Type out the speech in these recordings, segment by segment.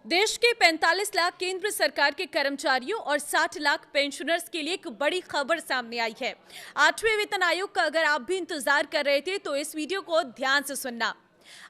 देश के 45 लाख केंद्र सरकार के कर्मचारियों और 60 लाख पेंशनर्स के लिए एक बड़ी खबर सामने आई है। 8वें वेतन आयोग का अगर आप भी इंतजार कर रहे थे तो इस वीडियो को ध्यान से सुनना।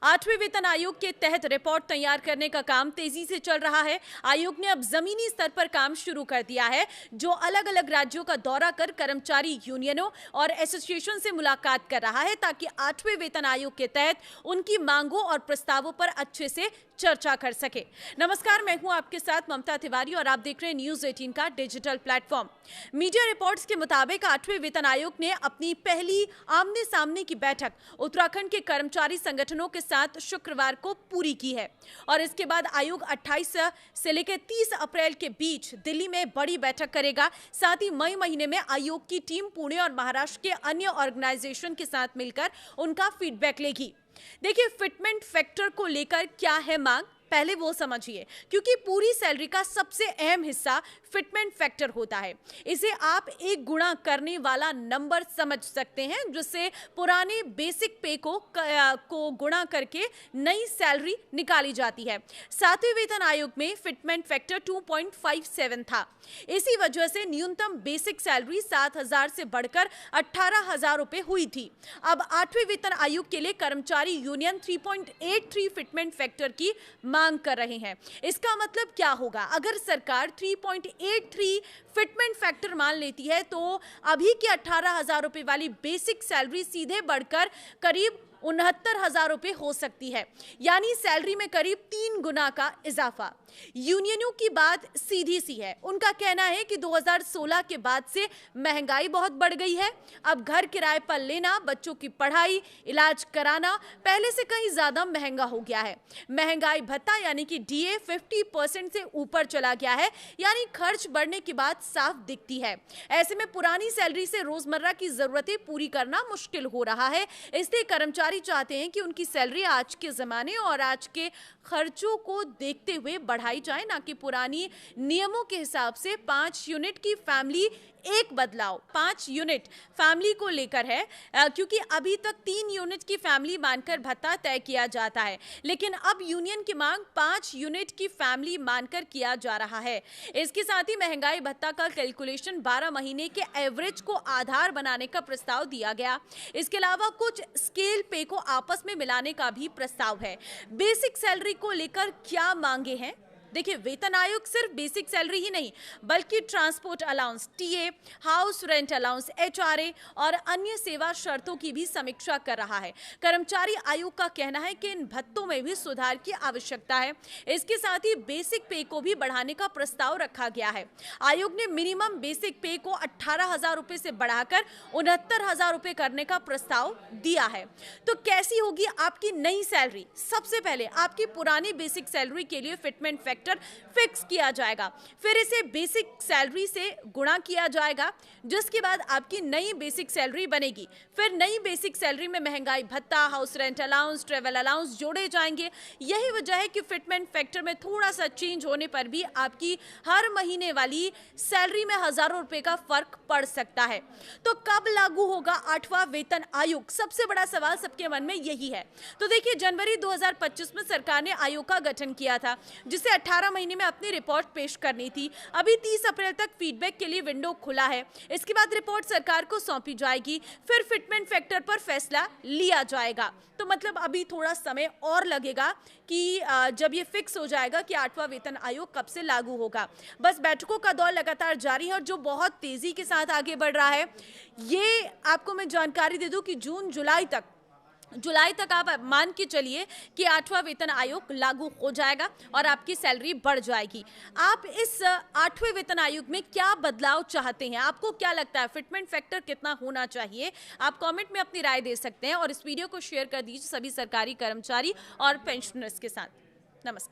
8वें वेतन आयोग के तहत रिपोर्ट तैयार करने का काम तेजी से चल रहा है। आयोग ने अब जमीनी स्तर पर काम शुरू कर दिया है, जो अलग अलग राज्यों का दौरा कर कर्मचारी यूनियनों और एसोसिएशन से मुलाकात कर रहा है, ताकि 8वें वेतन आयोग के तहत उनकी मांगों और प्रस्तावों पर अच्छे से चर्चा कर सके। नमस्कार, मैं हूं आपके साथ ममता तिवारी और आप देख रहे हैं न्यूज 18 का डिजिटल प्लेटफॉर्म। मीडिया रिपोर्ट्स के मुताबिक 8वें वेतन आयोग ने अपनी पहली आमने सामने की बैठक उत्तराखंड के कर्मचारी संगठनों के साथ शुक्रवार को पूरी की है और इसके बाद आयोग 28 से लेकर 30 अप्रैल के बीच दिल्ली में बड़ी बैठक करेगा। साथ ही मई महीने में आयोग की टीम पुणे और महाराष्ट्र के अन्य ऑर्गेनाइजेशन के साथ मिलकर उनका फीडबैक लेगी। देखिए, फिटमेंट फैक्टर को लेकर क्या है मांग, पहले वो समझिए, क्योंकि पूरी सैलरी का सबसे अहम हिस्सा फिटमेंट फैक्टर होता है। इसे आप एक गुणा करने वाला नंबर समझ सकते हैं, जिससे पुराने बेसिक पे को गुणा करके नई सैलरी निकाली जाती है। 7वें वेतन आयोग में फिटमेंट फैक्टर 2.57 था। इसी वजह से न्यूनतम बेसिक सैलरी 7,000 से बढ़कर 18,000 रुपए हुई थी। अब 8वें वेतन आयोग के लिए कर्मचारी यूनियन 3.83 फिटमेंट फैक्टर की मांग कर रहे हैं। इसका मतलब क्या होगा? अगर सरकार 3.83 फिटमेंट फैक्टर मान लेती है तो अभी की 18,000 रुपए वाली बेसिक सैलरी सीधे बढ़कर करीब 69,000 रुपए हो सकती है, यानी सैलरी में करीब 3 गुना का इजाफा। यूनियनों की बात सीधी सी है। उनका कहना है कि 2016 के बाद से महंगाई बहुत बढ़ गई है। अब घर किराए पर लेना, बच्चों की पढ़ाई, इलाज कराना पहले से कहीं ज्यादा महंगा हो गया है। महंगाई भत्ता यानी कि डीए 50% से ऊपर चला गया है, यानी खर्च बढ़ने की बात साफ दिखती है। ऐसे में पुरानी सैलरी से रोजमर्रा की जरूरतें पूरी करना मुश्किल हो रहा है। इसलिए कर्मचारी चाहते हैं कि उनकी सैलरी आज के जमाने और आज के खर्चों को देखते हुए बढ़ाई जाए, ना कि पुरानी नियमों के हिसाब से। 5 यूनिट की फैमिली एक बदलाव 5 यूनिट फैमिली को लेकर है, क्योंकि अभी तक 3 यूनिट की फैमिली मानकर भत्ता तय किया जाता है, लेकिन अब यूनियन की मांग 5 यूनिट की फैमिली मानकर किया जा रहा है। इसके साथ ही महंगाई भत्ता का कैलकुलेशन 12 महीने के एवरेज को आधार बनाने का प्रस्ताव दिया गया। इसके अलावा कुछ स्केल पे को आपस में मिलाने का भी प्रस्ताव है। बेसिक सैलरी को लेकर क्या मांगे हैं? देखिए, वेतन आयोग सिर्फ बेसिक सैलरी ही नहीं, बल्कि transport allowance, TA, house rent allowance, HRA और अन्य सेवा शर्तों की भी समीक्षा कर रहा है। कर्मचारी आयोग का कहना है कि इन भत्तों में भी सुधार की आवश्यकता है। इसके साथ ही बेसिक पे को भी बढ़ाने का प्रस्ताव रखा गया है। आयोग ने मिनिमम बेसिक पे को 18,000 रुपए से बढ़ाकर 69,000 रुपए करने का प्रस्ताव दिया है। तो कैसी होगी आपकी नई सैलरी? सबसे पहले आपकी पुरानी बेसिक सैलरी के लिए फिटमेंट फैक्टर फिक्स किया जाएगा, फिर इसे बेसिक सैलरी से गुणा किया जाएगा, जिसके बाद आपकी नई बेसिक सैलरी बनेगी। फिर नई बेसिक सैलरी में महंगाई भत्ता, house rent allowance, travel allowance जोड़े जाएंगे। यही वजह है कि फिटमेंट फैक्टर में थोड़ा सा चेंज होने पर भी आपकी हर महीने वाली सैलरी में हजारों रुपए का फर्क पड़ सकता है। तो कब लागू होगा 8वां वेतन आयोग? सबसे बड़ा सवाल सबके मन में यही है। तो देखिए, जनवरी 2025 में सरकार ने आयोग का गठन किया था, जिसे 18 महीने में अपनी रिपोर्ट पेश करनी थी। अभी 30 अप्रैल तक फीडबैक के लिए विंडो खुला है। इसके बाद रिपोर्ट सरकार को सौंपी जाएगी, फिर फिटमेंट फैक्टर पर फैसला लिया जाएगा। तो मतलब अभी थोड़ा समय और लगेगा कि जब ये फिक्स हो जाएगा कि 8वां वेतन आयोग कब से लागू होगा। बस बैठकों का दौर लगातार जारी है और जो बहुत तेजी के साथ आगे बढ़ रहा है। ये आपको मैं जानकारी दे दूं कि जुलाई तक आप मान के चलिए कि 8वां वेतन आयोग लागू हो जाएगा और आपकी सैलरी बढ़ जाएगी। आप इस 8वें वेतन आयोग में क्या बदलाव चाहते हैं? आपको क्या लगता है फिटमेंट फैक्टर कितना होना चाहिए? आप कमेंट में अपनी राय दे सकते हैं और इस वीडियो को शेयर कर दीजिए सभी सरकारी कर्मचारी और पेंशनर्स के साथ। नमस्कार।